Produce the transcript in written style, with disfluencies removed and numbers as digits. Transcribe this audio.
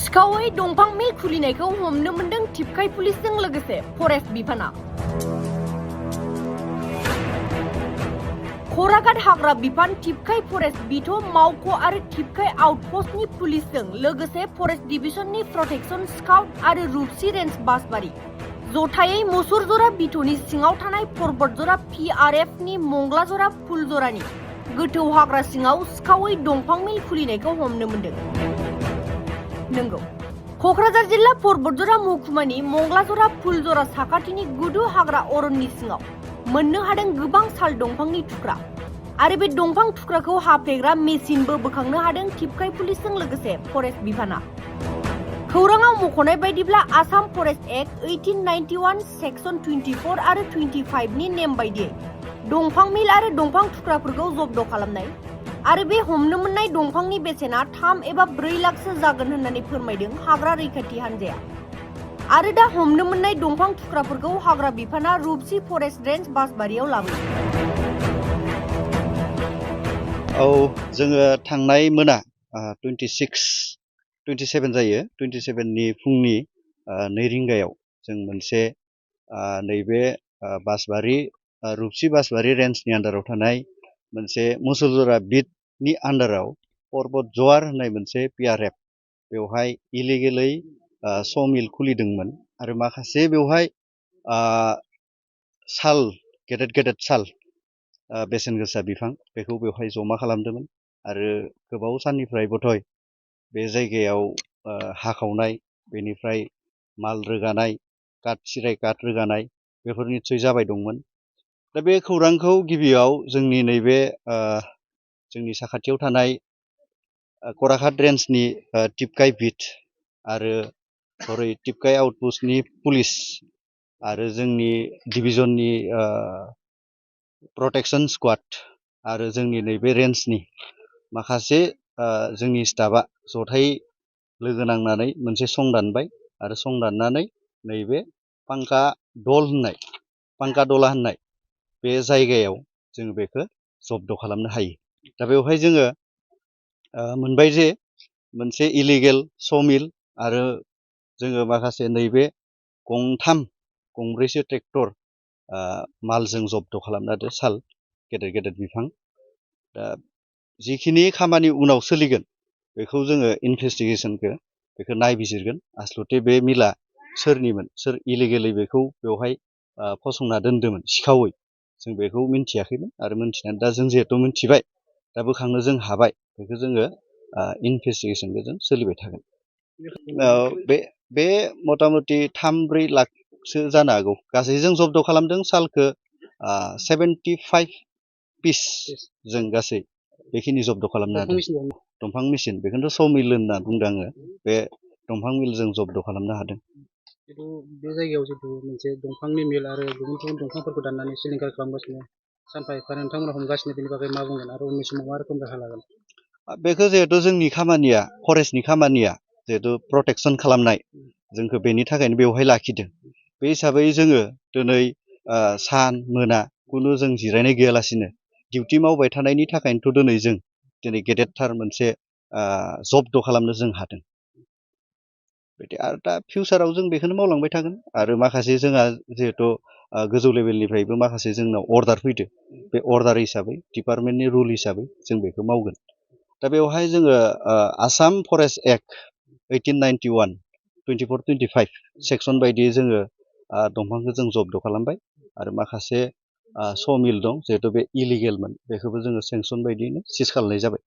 सिखावै दंफां मिल खुलिनायखौ हमनो मोनदों टिपकाय पुलिसजों लोगोसे फरेस्ट बिफाना। खराघाट हाग्रा बिफान, टिपकाय फरेस्ट बिथ' मावख' आरो टिपकाय आउटपस्टनि पुलिसजों लोगोसे फरेस्ट डिभिजननि प्रटेक्शन स्काउट आरो रुपसि रेन्ज बासबारि जथायै मुसुरजरा बिथ'नि सिङाव थानाय बतझर PRFनि मंगलाजरा फुलजरानि गोथौ हाग्रा सिङाव सिखावै दंफां मिल खुलिनायखौ हमनो मोनदों। नंगौ, क'क्राझार जिल्ला बतझर महकुमानि मंगलाजरा फुलजरा साखाथिनि गुदु हाग्रा अरननि सिङाव मोननो हादों गोबां साल दंफांनि थुख्रा आरो बे दंफां थुख्राखौ हाफ्लेग्रा मेसिनबो बोखांनो हादों टिपकाय पुलिसजों लोगोसे फरेस्ट बिफाना। खौराङाव मख'नाय बायदिब्ला आसाम फरेस्ट एक्ट 1891 सेक्सन 24 आरो 25 नि नेम बायदियै दंफां मिल आरो दंफां थुख्राफोरखौ जब्द खालामनाय आरो बे हमनो मोननाय दंफांनि बेसेना 3 एबा 4 लाखसो जागोन होननानै फोरमायदों हाग्रा रैखाथि हान्जाया। आरो दा हमनो मोननाय दंफां थुख्राफोरखौ हाग्रा बिफाना रुपसि फरेस्ट रेन्ज बासबारियाव लाबोयो। जोङो थांनाय मोना 27 जायो, 27 नि फुंनि 2 रिंगायाव जों मोनसे नैबे बासबारि रुपसि बासबारि रेन्जनि आन्दाराव थानाय मोनसे मुसुरजरा बिटनि आन्दाराव बतझर होननाय मोनसे PRF बेवहाय इलिगेलै स'मिल खुलिदोंमोन आरो माखासे बेवहाय साल गेदेर साल बेसेन गोसा बिफां बेखौ बेवहाय जमा खालामदोंमोन आरो गोबाव साननिफ्राय बधय बे जायगायाव हाखावनाय, बेनिफ्राय माल रोगानाय, काट सिराय काट रोगानाय बेफोर निस्सय जाबाय दंमोन। दा बे खौरांखौ गिबियाव जोंनि नैबे जोंनि साखाथियाव थानाय खराघाट रेन्जनि टिपकाय बिट आरो हरै टिपकाय आउटपस्टनि पुलिस आरो जोंनि डिभिजननि प्रटेक्शन स्क्वाड आरो जोंनि नैबे रेन्जनि माखासे जोंनि स्टाफआ जथायै लोगो नांनानै मोनसे सं दानबाय आरो सं दाननानै नैबे पांका दला होननाय बे जायगायाव जों बेखौ जब्द खालामनो हायो। दा बेवहाय जोङो मोनबाय जे मोनसे इलिगेल स'मिल आरो जोङो माखासे नैबे गंब्रैसो ट्रेक्टर मालजों जब्द खालामना दोन साल गेदेर बिफां। दा जिखिनि खामानि उनाव सोलिगोन बेखौ जोङो इनभेस्टिगेसनखौ बेखौ नायबिजिरगोन आसलथे बे मिला सोरनिमोन, सोर इलिगेलै बेखौ बेवहाय फसंना दोन्दोंमोन सिखावै, जों बेखौ मिन्थियाखैमोन आरो मिन्थिनानै दा जों जिहेथु मिन्थिबाय, दा बोखांनो जों हाबाय, बेखौ जोङो इनभेस्टिगेसनखौ जों सोलिबाय थागोन। बे मथा मथि 3-4 लाखसो जानो हागौ। गासै जों जब्द खालामदों सालखौ 75 पिस जों गासै बेखिनि जब्द खालामनो हादों। दंफां मेसिन बेखौथ' स'मिल होनना बुंदों आङो, बे दंफां मिल जों जब्द खालामनो हादों। जिथु बे जायगायाव जिथु मोनसे दंफांनि मिल आरो गुबुन दंफांफोरखौ दाननानै सिलिंखार खालामगासिनो, सानफा एफा नोंथांमोना हमगासिनो, बेनि बागै मा बुंगोन आरो उननि समाव मा रोखोम राहा लागोन? बेखौ जिहेथु जोंनि खामानिया, फरेस्टनि खामानिया जिहेथु प्रटेक्शन खालामनाय, जोंखौ बेनि थाखायनो बेवहाय लाखिदों। बे हिसाबै जोङो दिनै सान मोना खुनु जों जिरायनाय गैयालासिनो डिउटि मावबाय थानायनि थाखायनोथ' दिनै गेदेरथार मोनसे जब्द खालामनो जों हादों। आरो दा फिउचाराव जों बेखौनो मावलांबाय थागोन आरो माखासे जोंहा जिहेथु गोजौ लेभेलनिफ्रायबो माखासे जोंनाव अर्डार फैदो, बे अर्डार हिसाबै डिपार्टमेन्टनि रुल हिसाबै जों बेखौ मावगोन। दा बेवहाय जोङो आसाम फरेस्ट एक्ट 1891 24-25 सेक्सन बायदियै जोङो दंफांखौ जों जब्द खालामबाय आरो माखासे स'मिल दं जिहेतु बे इलिगेलमोन, बेखौबो जोङो सेंसन बायदियैनो सिज खालामनाय जाबाय।